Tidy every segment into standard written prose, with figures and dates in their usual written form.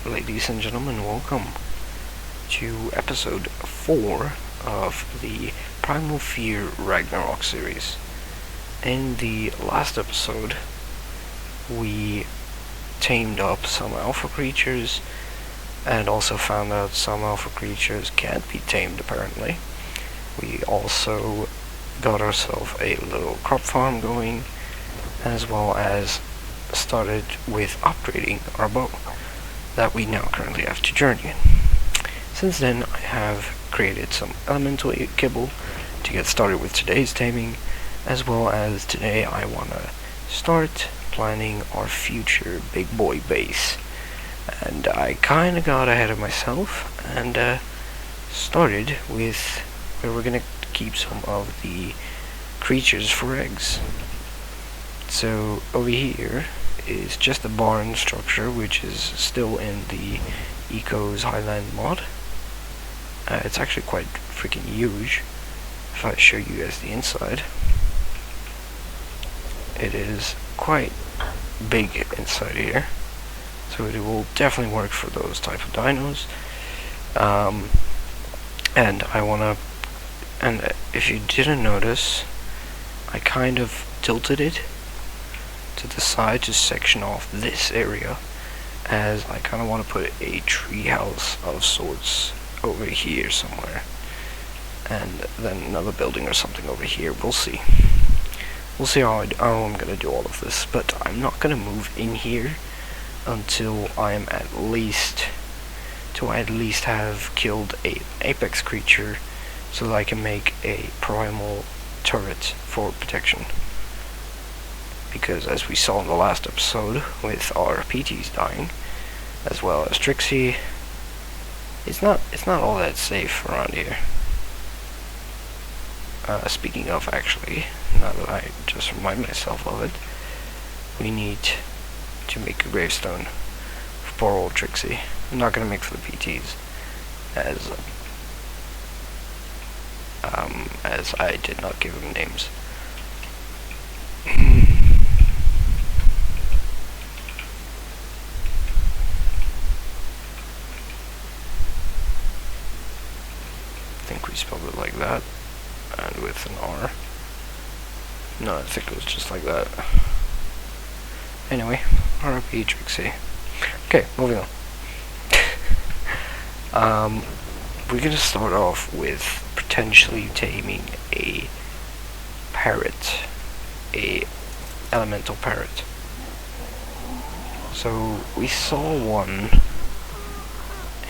ladies and gentlemen, welcome to episode 4 of the Primal Fear Ragnarok series. In the last episode, we tamed up some alpha creatures and also found out some alpha creatures can't be tamed apparently. We also got ourselves a little crop farm going, as well as started with upgrading our bow that we now currently have to journey in. Since then, I have created some elemental kibble to get started with today's taming, as well as today I want to start planning our future big boy base. And I kind of got ahead of myself and started with where we're going to keep some of the creatures for eggs. So over here is just a barn structure, which is still in the Eco's Highland mod. It's actually quite freaking huge. If I show you guys the inside, it is quite big inside here, so it will definitely work for those type of dinos. And I wanna, and if you didn't notice, I kind of tilted it to the side to section off this area, as I kind of want to put a tree house of sorts over here somewhere, and then another building or something over here. We'll see how I'm gonna do all of this, but I'm not gonna move in here until I'm at least have killed an apex creature, so that I can make a primal turret for protection. Because as we saw in the last episode, with our PTs dying, as well as Trixie, it's not all that safe around here. Speaking of, actually, now that I just remind myself of it, we need to make a gravestone for poor old Trixie. I'm not gonna make for the PTs, as I did not give them names. I think we spelled it like that, and with an R. No, I think it was just like that. Anyway, RIP Trixie. Okay, moving on. We're gonna start off with potentially taming a parrot, a elemental parrot. So we saw one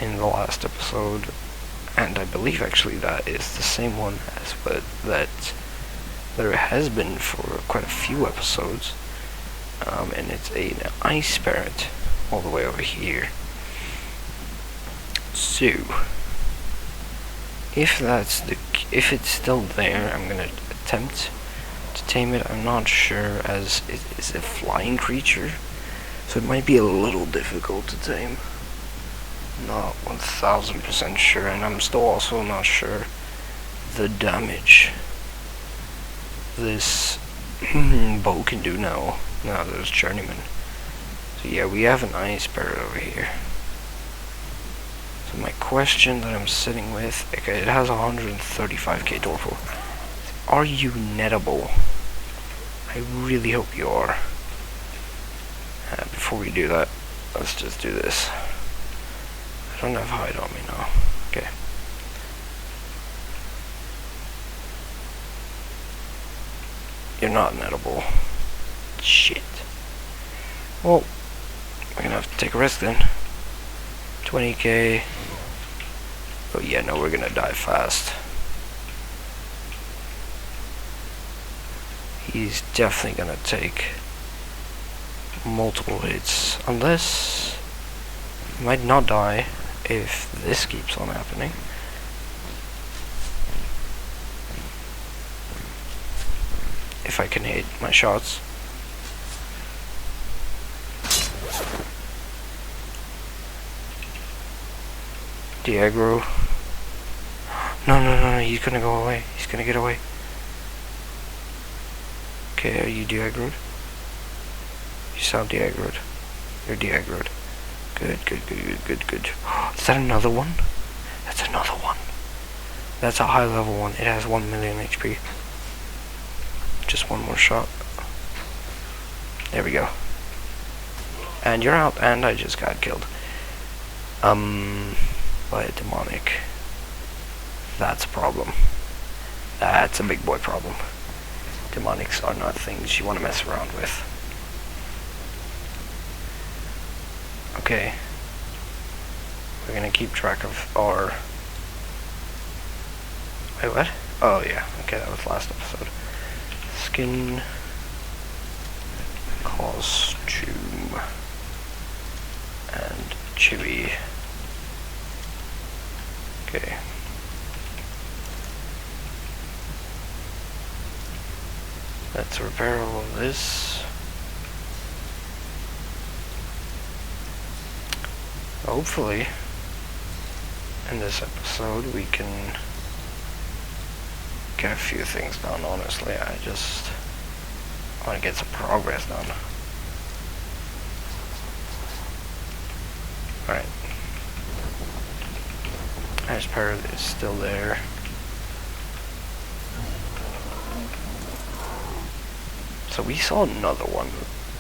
in the last episode, and I believe actually that is the same one as that there has been for quite a few episodes, and it's an ice parrot all the way over here. So if it's still there, I'm gonna attempt to tame it. I'm not sure, as it is a flying creature, so it might be a little difficult to tame. Not 1000% sure, and I'm still also not sure the damage this bow can do now that it's journeyman. So yeah, we have an ice parrot over here. So my question that I'm sitting with, okay, it has 135k torpor. Are you nettable? I really hope you are. Before we do that, let's just do this. I don't have hide on me now. Okay. You're not nettable. Shit. Well, we're gonna have to take a risk then. 20k. Oh yeah, no, we're gonna die fast. He's definitely gonna take multiple hits, unless he might not die if this keeps on happening. If I can hit my shots. De-aggro. No, he's gonna go away. He's gonna get away. Okay, are you de-aggroed? You sound de-aggroed. You're de-aggroed. Good. Is that another one? That's another one. That's a high level one. It has 1 million HP. Just one more shot. There we go. And you're out, and I just got killed. By a demonic. That's a problem. That's a big boy problem. Demonics are not things you want to mess around with. Okay. We're gonna keep track of our... Wait, what? Oh yeah, okay, that was last episode. Skin... Costume... And chibi. Okay. Let's repair all of this. Hopefully, in this episode we can get a few things done. Honestly, I just want to get some progress done. Alright. There's Parrots, is still there. So we saw another one,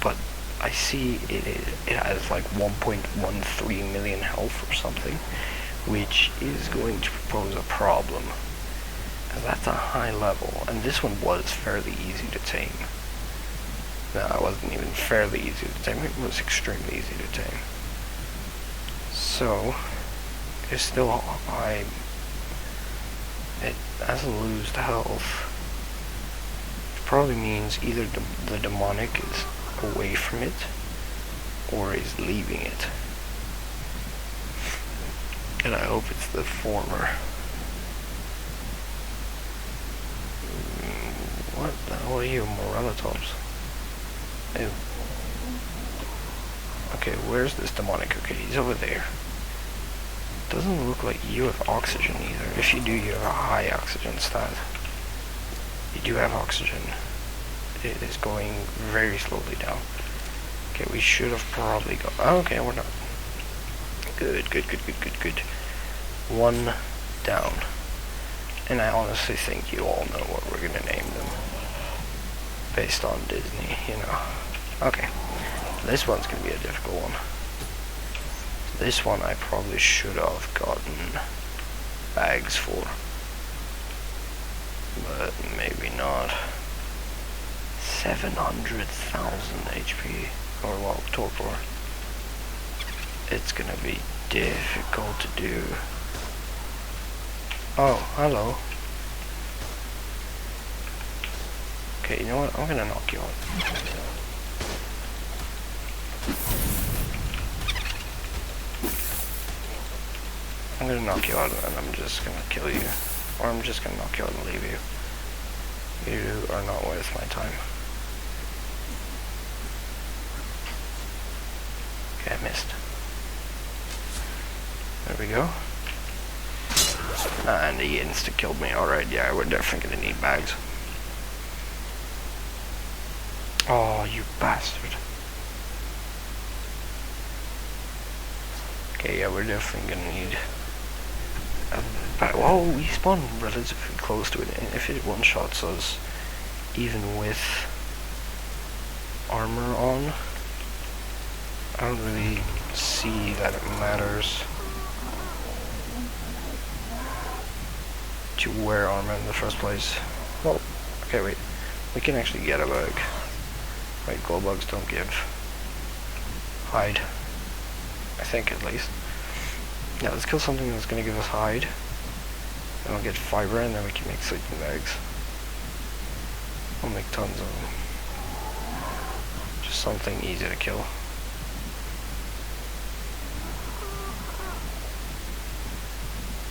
but I see it has like 1.13 million health or something, which is going to pose a problem. And that's a high level, and this one was fairly easy to tame. No, it wasn't even fairly easy to tame, it was extremely easy to tame. So, it's still high. It hasn't lost health. Probably means either the demonic is away from it or is leaving it, and I hope it's the former. What the hell are you, Morellatops? Ew. Okay, where's this demonic? Okay, he's over there. Doesn't look like you have oxygen either. If you do, you have a high oxygen stat. You do have oxygen. It is going very slowly down. Okay, we should have probably got... Oh, okay, we're not. Good. One down. And I honestly think you all know what we're gonna name them. Based on Disney, you know. Okay. This one's gonna be a difficult one. This one I probably should have gotten bags for. But maybe not. 700,000 HP, or well, torpor. It's gonna be difficult to do. Oh, hello. Okay, you know what? I'm gonna knock you out. I'm gonna knock you out and I'm just gonna kill you. Or I'm just gonna knock you out and leave you. You are not worth my time. Okay, I missed. There we go. And he insta-killed me. Alright, yeah, we're definitely gonna need bags. Oh, you bastard. Okay, yeah, we're definitely gonna need a bag. Whoa, we spawned relatively close to it, and if it one-shots us, even with armor on, I don't really see that it matters to wear armor in the first place. Well, okay, wait. We can actually get a bag. Wait, glow bugs don't give hide. I think, at least. Yeah, let's kill something that's gonna give us hide. Then we'll get fiber, and then we can make sleeping bags. We'll make tons of them. Just something easy to kill.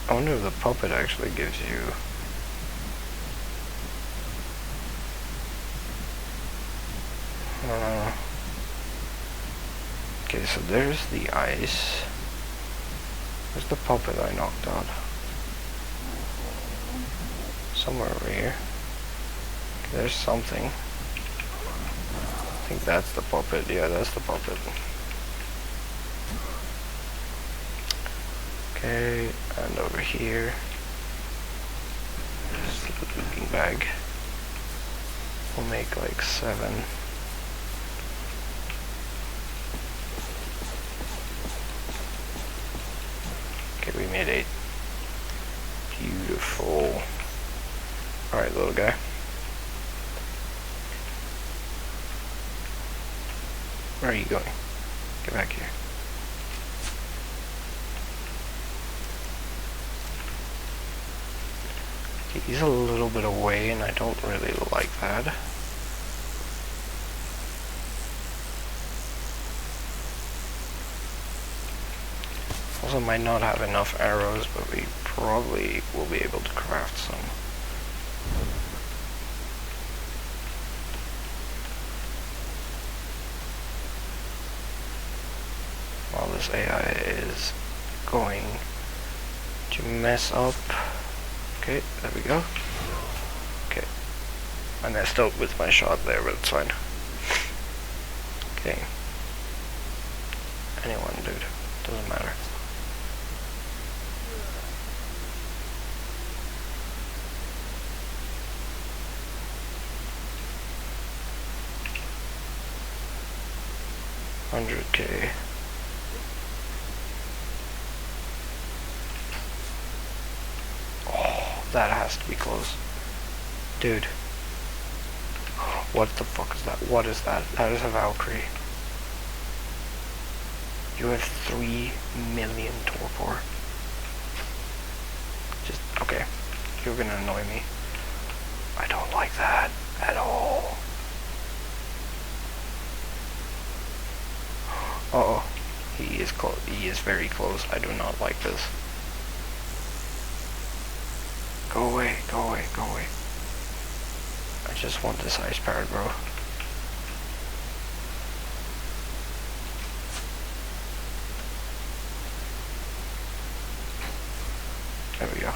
I wonder if the puppet actually gives you... Okay, so there's the ice. Where's the puppet I knocked out? Somewhere over here. Okay, there's something. I think that's the puppet. Yeah, that's the puppet. Okay, and over here, sleeping bag. We'll make like 7. Okay, we made 8. Beautiful. Alright, little guy. Where are you going? Get back here. Okay, he's a little bit away and I don't really like that. Also might not have enough arrows, but we probably will be able to craft some. While this AI is going to mess up. Okay, there we go. Okay. I messed up with my shot there, but it's fine. Okay. Anyone, dude. Doesn't matter. $100K. Oh, that has to be close. Dude. What the fuck is that? What is that? That is a Valkyrie. You have 3 million torpor. Just, okay. You're gonna annoy me. I don't like that at all. Uh-oh. He is close. He is very close. I do not like this. Go away, go away, go away. I just want this ice parrot, bro. There we go.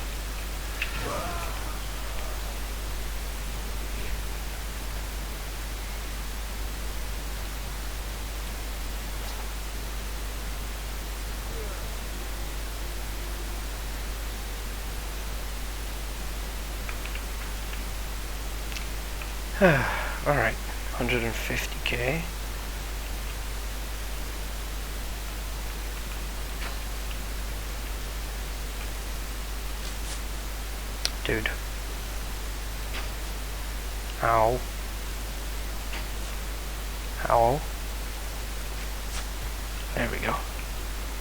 Alright, 150K. Dude. Ow. Ow. There we go.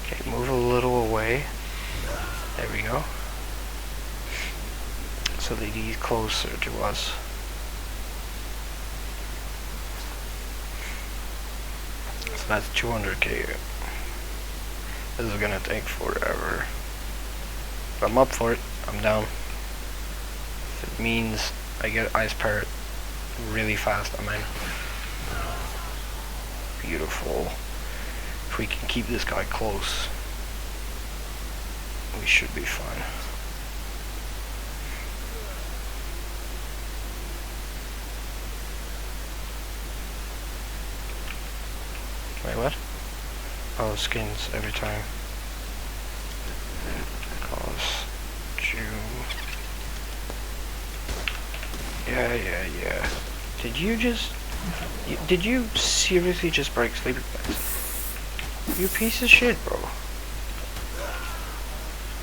Okay, move a little away. There we go. So that he's closer to us. So that's 200K. This is gonna take forever. But I'm up for it. I'm down. If it means I get Ice Parrot really fast, I'm in. Beautiful. If we can keep this guy close, we should be fine. Wait, what? Oh, skins every time. Costume. Yeah. Did you seriously just break sleeping bags? You piece of shit, bro.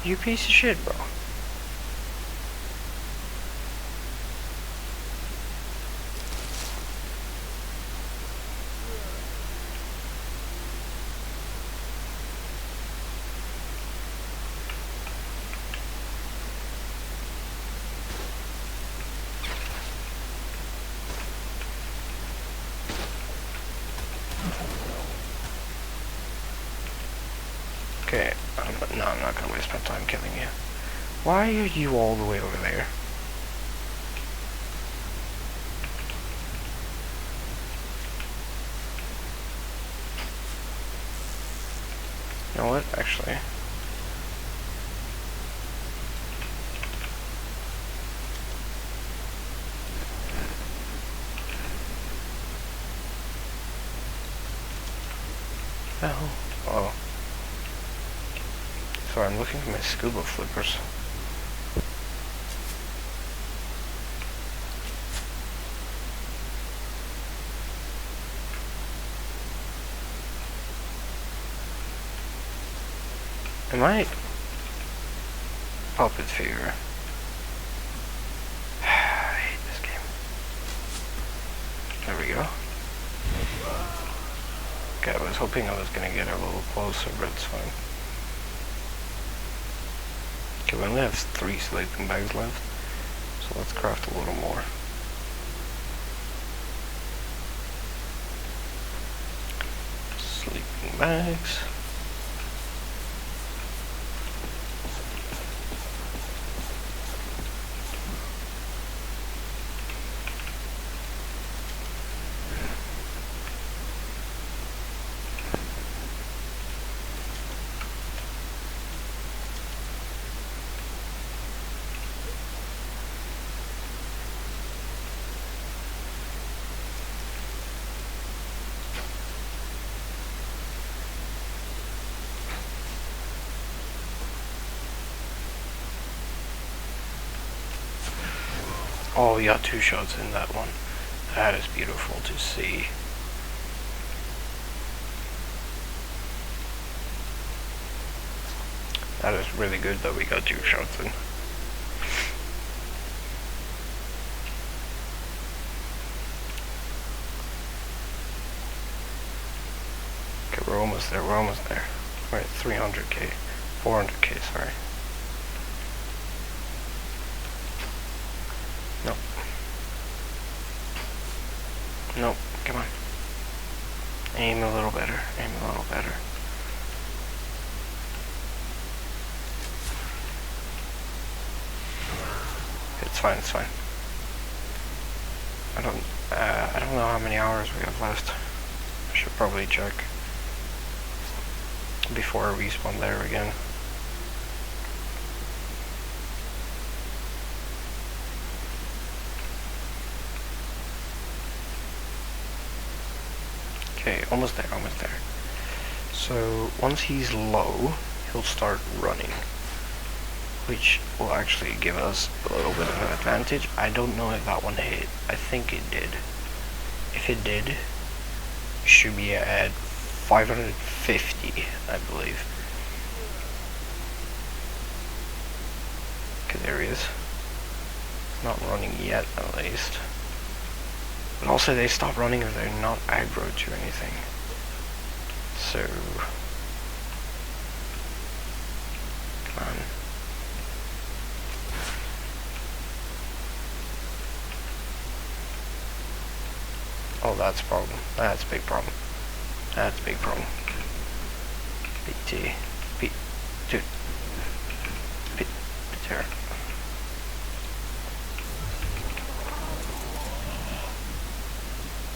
You piece of shit, bro. Okay, no, I'm not gonna waste my time killing you. Why are you all the way over there? You know what, actually? Oh. Sorry, I'm looking for my scuba flippers. Am I puppet figure? I hate this game. There we go. Okay, I was hoping I was gonna get a little closer, but it's fine. Okay, we only have 3 sleeping bags left, so let's craft a little more. Sleeping bags. Oh, we got 2 shots in that one. That is beautiful to see. That is really good that we got 2 shots in. Okay, we're almost there, we're almost there. We're at 300k. 400k, sorry. Nope. Nope, come on. Aim a little better, aim a little better. It's fine, it's fine. I don't know how many hours we have left. I should probably check before I respawn there again. Okay, almost there, almost there. So once he's low, he'll start running, which will actually give us a little bit of an advantage. I don't know if that one hit. I think it did. If it did, it should be at 550, I believe. Okay, there he is. Not running yet, at least. But also they stop running if they're not aggro to anything. So, come on. Oh, that's a problem. That's a big problem. That's a big problem. BT. Dude. There.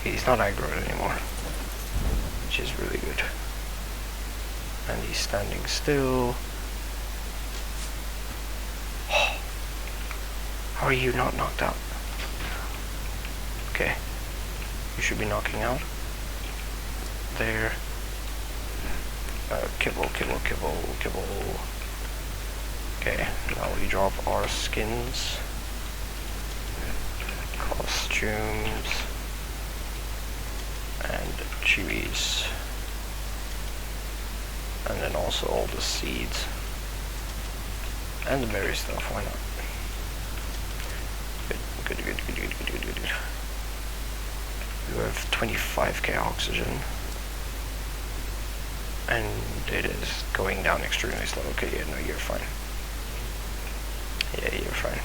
He's not aggroed anymore, which is really good. And he's standing still. How are you not knocked out? Okay. You should be knocking out. There. Kibble, kibble, kibble, kibble. Okay, now we drop our skins. Costumes. And chewies. And then also all the seeds. And the berry stuff, why not? Good, good, good, good, good, good, good, good. We have 25k oxygen. And it is going down extremely slow. Okay, yeah, no, you're fine. Yeah, you're fine.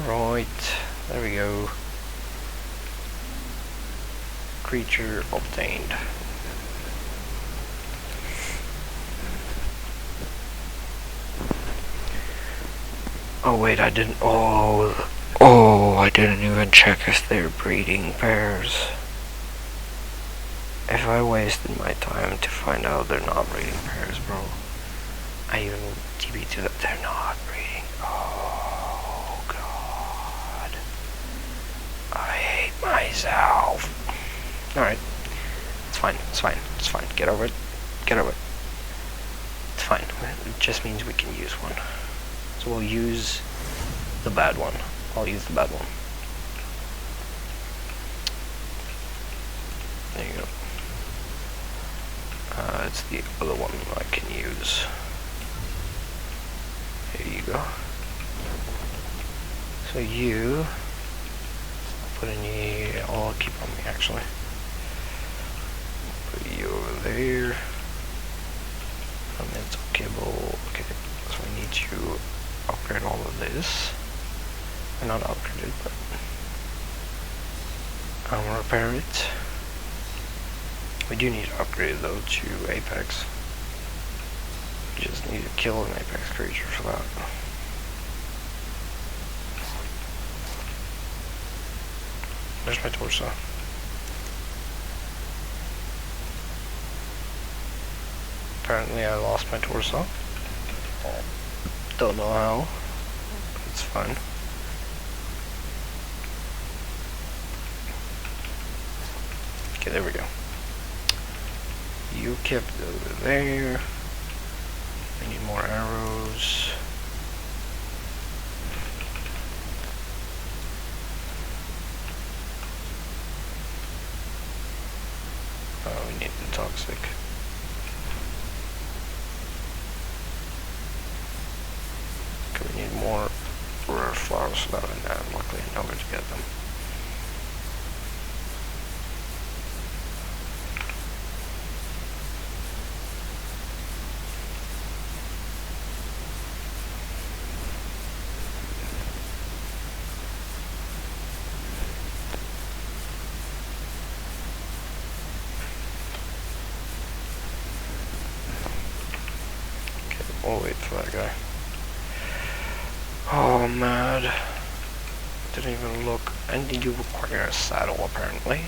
Right, there we go. Creature obtained. Oh wait, I didn't. Oh, I didn't even check if they're breeding pairs. If I wasted my time to find out they're not breeding pairs, bro. I even TB to that they're not breeding. Oh god. myself. Alright. It's fine. It's fine. It's fine. Get over it. Get over it. It's fine. It just means we can use one. So we'll use the bad one. I'll use the bad one. There you go. It's the other one I can use. Here you go. So you put in here. I'll keep on me actually. Put you over there. Elemental cable. Okay, so I need to upgrade all of this. Or not upgrade it, but I'll repair it. We do need to upgrade though to Apex. We just need to kill an Apex creature for that. Where's my torso? Apparently I lost my torso. Don't know how. It's fine. Okay, there we go. You kept over there. I need more arrows. Oh, we need the toxic. Okay, we need more rare flowers for that, and luckily I know where to get them. We'll wait for that guy. Oh, mad. Didn't even look. And you require a saddle, apparently.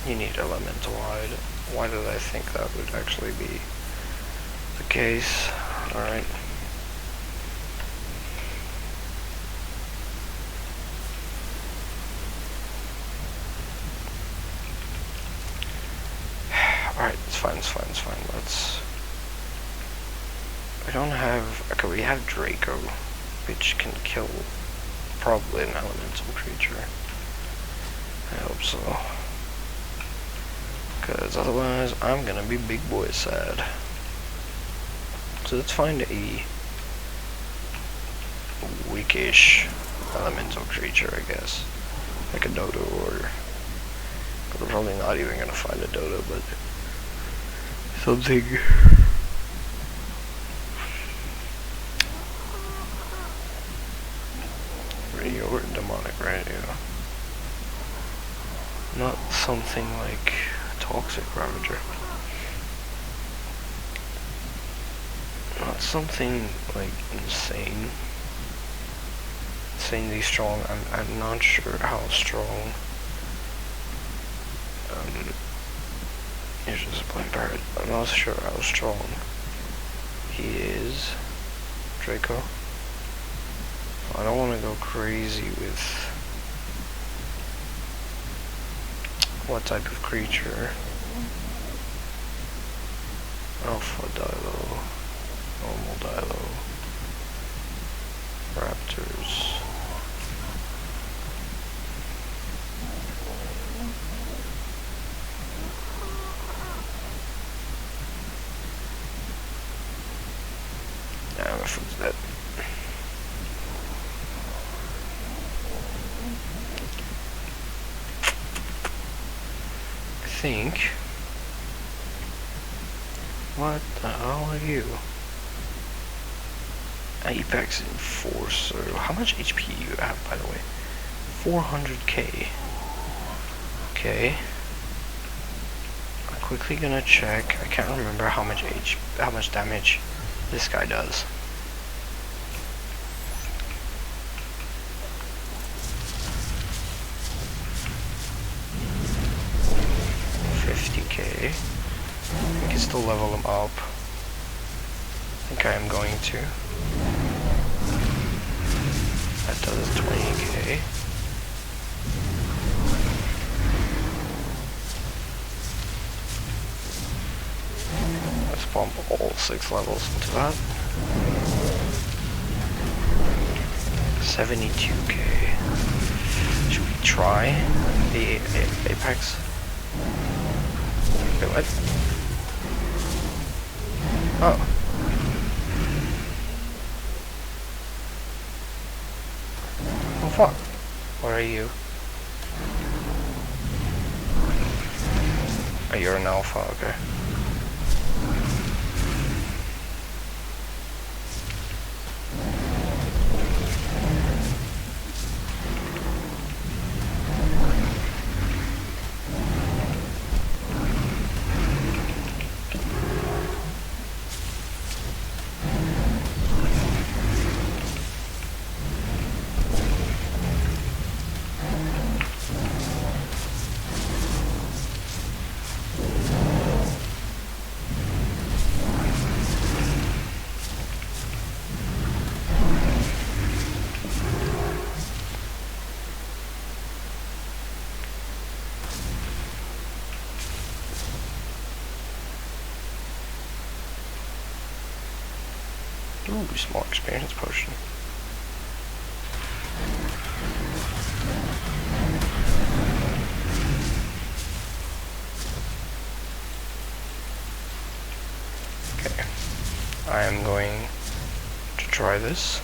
You need elemental hide. Why did I think that would actually be the case? Alright. Alright, it's fine, it's fine, it's fine. Let's... We don't have... Okay, we have Draco, which can kill probably an elemental creature. I hope so. Because otherwise, I'm gonna be big boy sad. So let's find a weakish elemental creature, I guess. Like a dodo or... We're probably not even gonna find a dodo, but... something... radio or demonic radio. Not something like toxic ravager. Not something like insanely strong. I'm not sure how strong. He's just a plain parrot. I'm not sure how strong he is. Draco. I don't want to go crazy with what type of creature. Alpha Dilo, normal Dilo, Raptors. Yeah, my foot's dead. I think. What the hell are you? Apex Enforcer. How much HP do you have, by the way? 400k. Okay. I'm quickly gonna check. I can't remember how much damage this guy does. 50k. We can still level him up. think I am going to. That does 20k. Let's pump all 6 levels into that. 72k. Should we try the Apex? Wait, what? Oh. Oh fuck. What are you? Oh, you're an alpha, okay. Ooh, small experience potion. Okay, I am going to try this.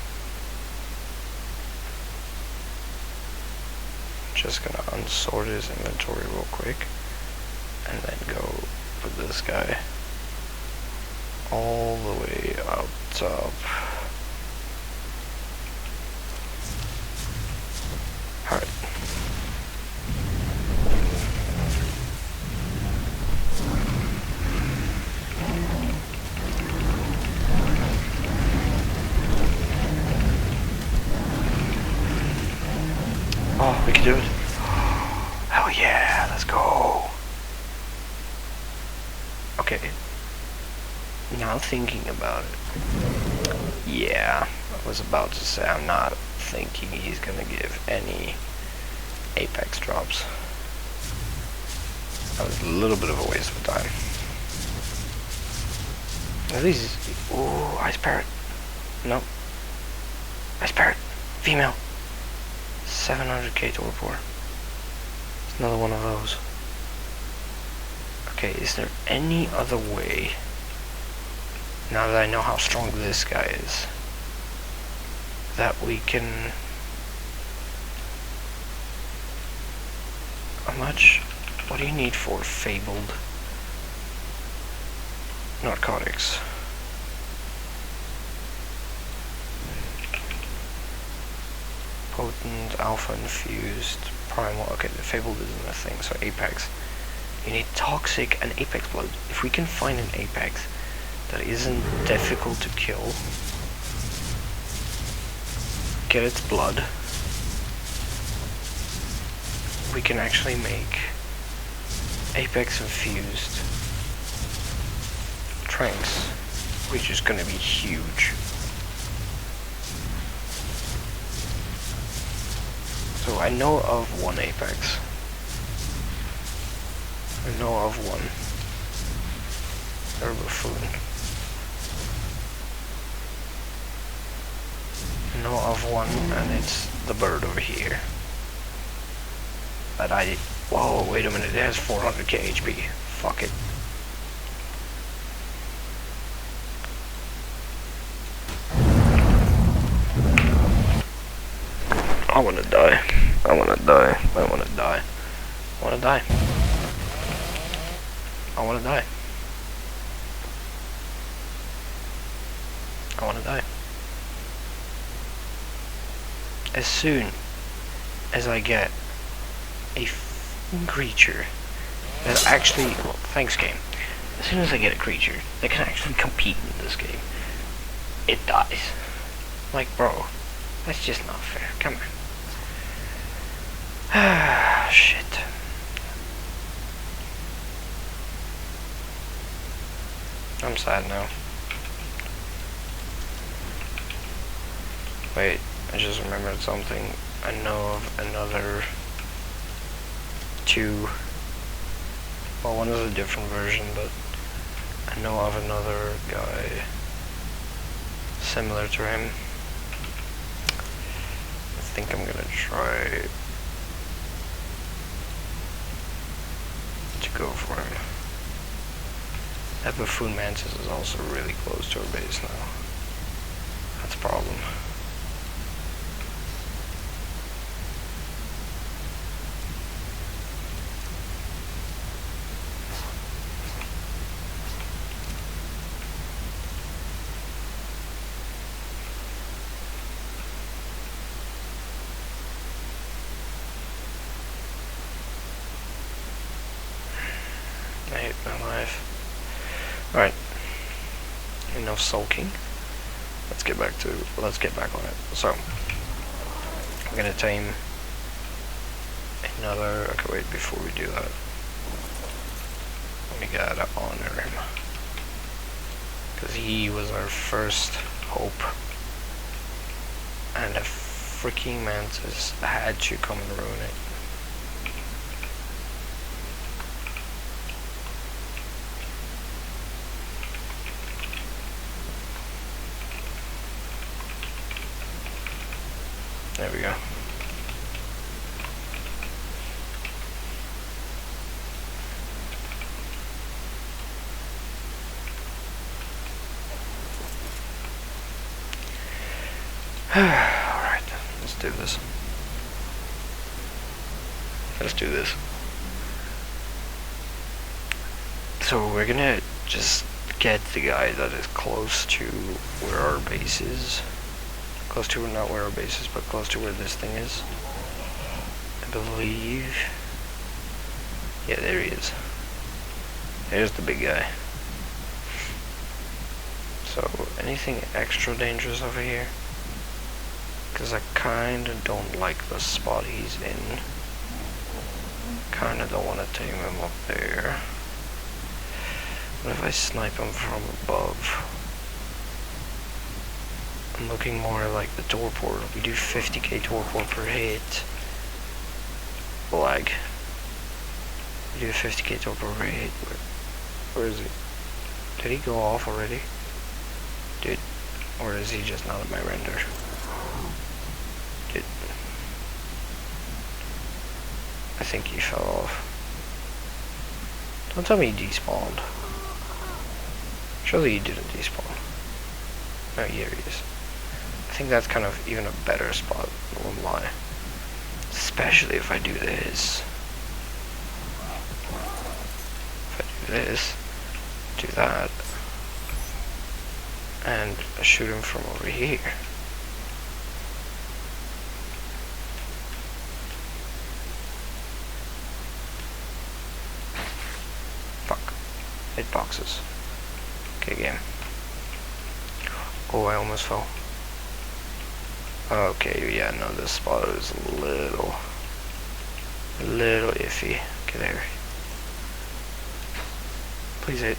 Just gonna unsort his inventory real quick, and then go with this guy all the way up top. Alright. Oh, we can do it. Hell yeah, let's go. Okay. Now thinking about it. Yeah, I was about to say I'm not thinking he's gonna give any Apex drops. That was a little bit of a waste of time. At least, ooh, Ice Parrot. Nope. Ice Parrot. Female. 700k torpor. It's another one of those. Okay, is there any other way, now that I know how strong this guy is, that we can... How much? What do you need for fabled narcotics? Potent, alpha infused, primal. Okay, the fabled isn't a thing, so apex. You need toxic and apex blood. If we can find an apex that isn't difficult to kill, get its blood, we can actually make apex infused tranks, which is going to be huge. So I know of one apex. I know of one. Herb food. I know of one, and it's the bird over here. But I... Whoa, wait a minute, it has 400k HP. Fuck it. I wanna die. I wanna die. I wanna die. I wanna die. I wanna die. I wanna die. As soon as I get a creature that actually, well, thanks game. As soon as I get a creature that can actually compete in this game, it dies. Like, bro, that's just not fair. Come on. Ah, shit. I'm sad now. Wait, I just remembered something. I know of another two. Well, one is a different version, but I know of another guy similar to him. I think I'm gonna try to go for him. That buffoon mantis is also really close to our base now. That's a problem. I hate my life. Alright. Enough sulking. Let's get back on it. So I'm gonna tame another. Okay, wait, before we do that, we gotta honor him. Because he was our first hope. And a freaking mantis had to come and ruin it. There we go. Alright, let's do this. Let's do this. So we're gonna just get the guy that is close to where our base is. Close to, not where our base is, but close to where this thing is. I believe. Yeah, there he is. There's the big guy. So, anything extra dangerous over here? Because I kinda don't like the spot he's in. Kinda don't want to tame him up there. What if I snipe him from above? I'm looking more like the torpor. We do 50k torpor per hit. Lag. We do 50k torpor per hit. Where is he? Did he go off already? Dude. Or is he just not at my render? Dude. I think he fell off. Don't tell me he despawned. Surely he didn't despawn. No, here he is. I think that's kind of even a better spot, I won't lie. Especially if I do this. If I do this, do that, and shoot him from over here. Fuck. Hitboxes. Okay, game. Oh, I almost fell. Okay, yeah, no, this spot is a little iffy. Okay, there. Please hit.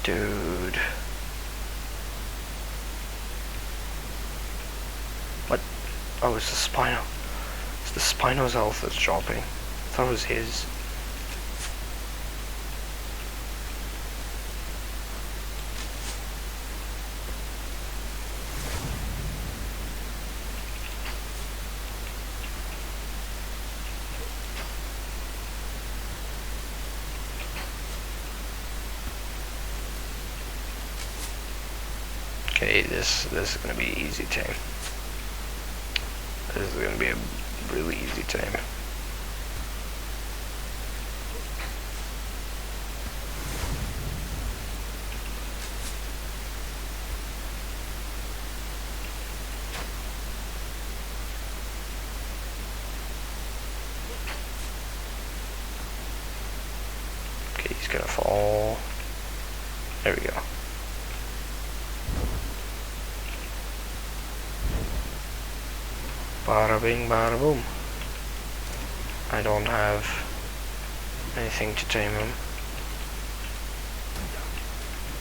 Dude. What? Oh, it's the Spino. It's the Spino's health that's dropping. I thought it was his. Okay, this is gonna be easy tame. This is gonna be a really easy tame. Okay, he's gonna fall. There we go. Bada bing, bada boom. I don't have anything to tame him.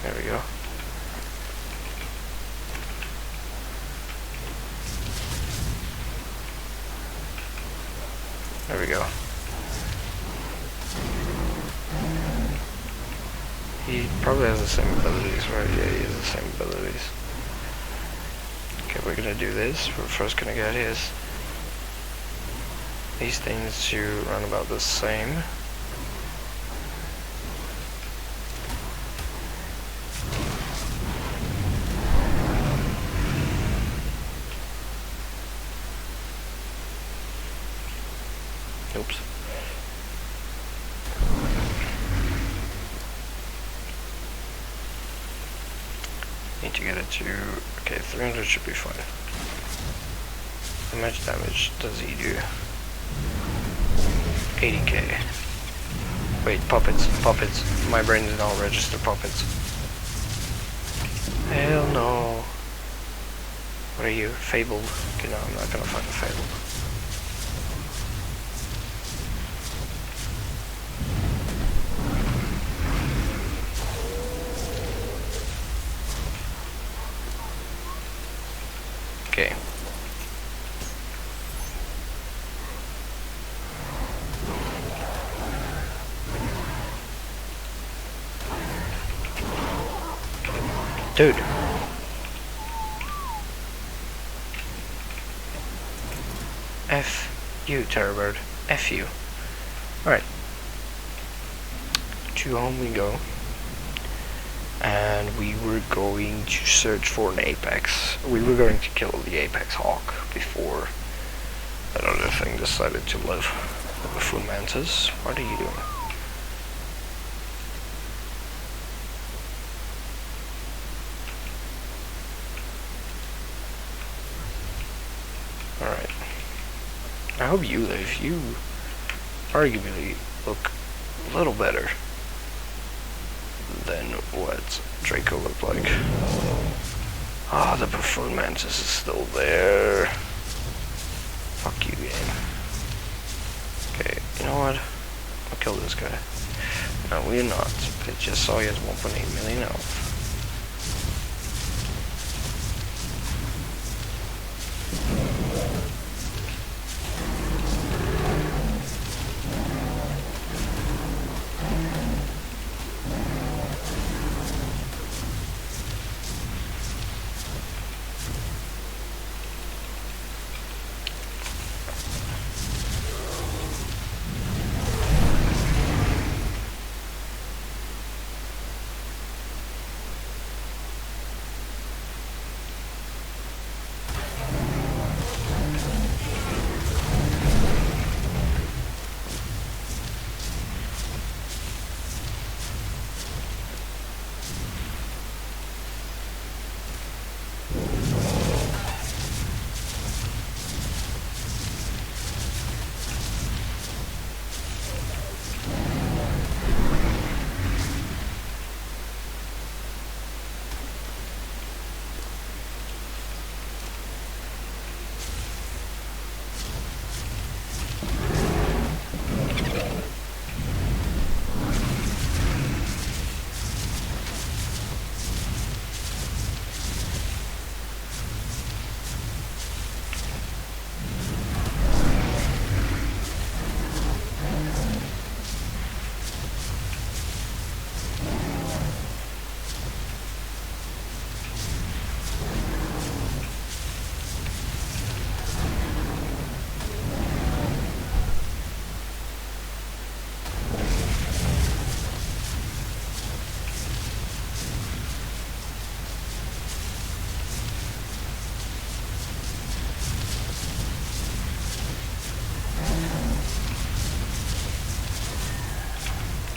There we go. There we go. He probably has the same abilities, right? Yeah, he has the same abilities. Okay, we're gonna do this. We're first gonna get these things to run about the same. Oops. Need to get it to... okay, 300 should be fine. How much damage does he do? 80k. Wait, puppets. My brain did not register puppets. Hell no. What are you? Fabled? Okay, no, I'm not gonna find a fabled. Okay. Dude. F you, Terrorbird. F you. Alright. To home we go. And we were going to search for an apex. We were going to kill the apex hawk before that other thing decided to live. The buffoon mantis, what are you doing? Alright. I hope you live. You arguably look a little better than what Draco looked like. Ah, the buffoon mantis is still there. Fuck you, game. Okay, you know what? I'll kill this guy. No, we're not. I just saw he has 1.8 million health.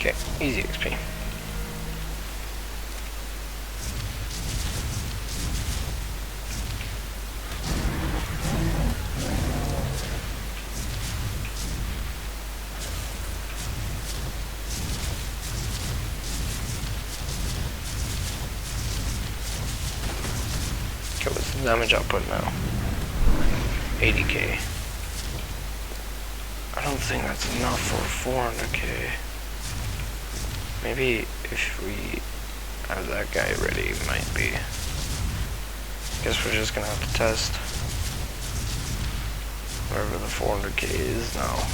Okay, easy XP. Okay, what's the damage output now? 80k. I don't think that's enough for 400k. Maybe if we have that guy ready, might be. Guess we're just gonna have to test wherever the 400k is now.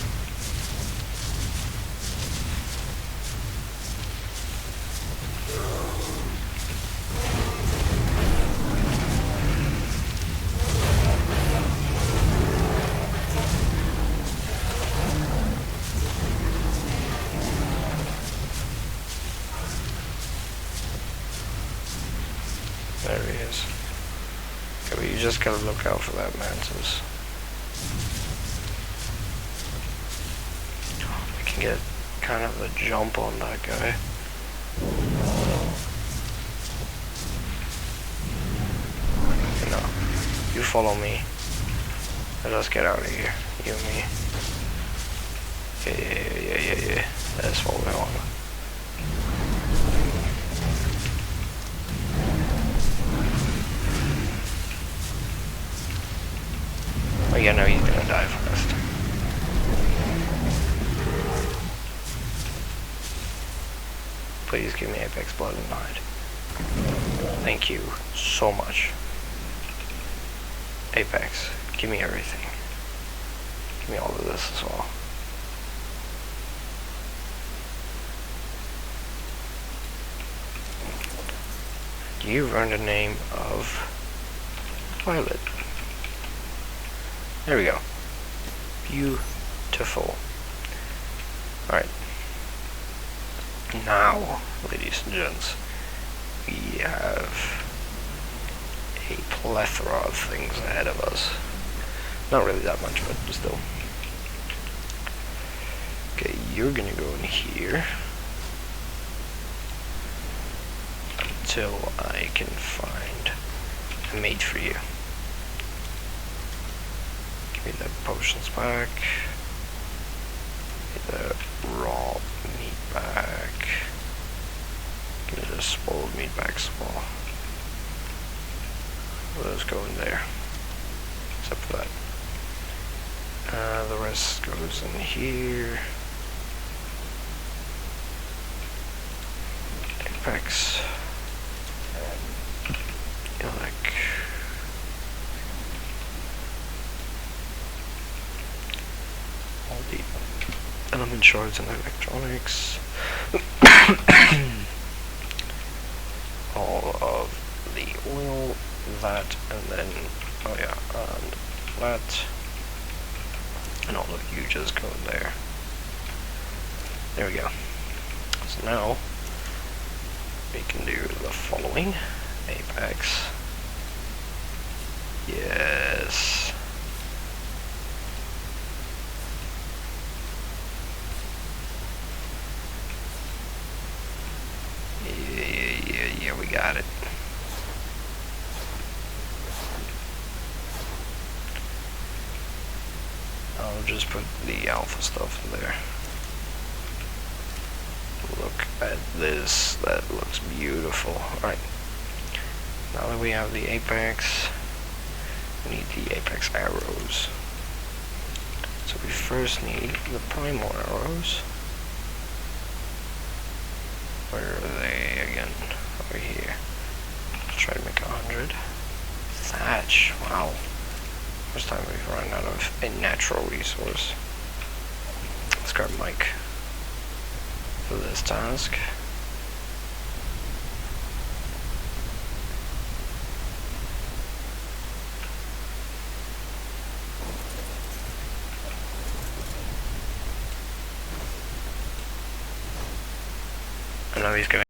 There he is. Okay, but you just gotta look out for that mantis. We can get kind of a jump on that guy. No, you follow me. Let us get out of here. You and me. Yeah. That's what we want. Oh yeah, no, he's gonna die first. Please give me Apex Blood and Hide. Thank you so much. Apex, give me everything. Give me all of this as well. You've earned the name of Violet. There we go. Beautiful. Alright. Now, ladies and gents, we have a plethora of things ahead of us. Not really that much, but still. Okay, you're gonna go in here until I can find a mate for you. Give me the potions back. Give me the raw meat back. Give me the spoiled meat back as well. Those go in there. Except for that. The rest goes in here. Apex. Like all the element shards and electronics. All of the oil, that, and then oh yeah, and that, and all of you just go in there. There we go. So now we can do the following. Apex. Yes. Yeah, we got it. I'll just put the alpha stuff in there. Look at this, that looks beautiful. Alright. Now that we have the Apex, we need the Apex arrows. So we first need the Primal arrows. Where are they again? Over here. Let's try to make 100. Thatch, wow. First time we've run out of a natural resource. Let's grab Mike for this task. I know he's gonna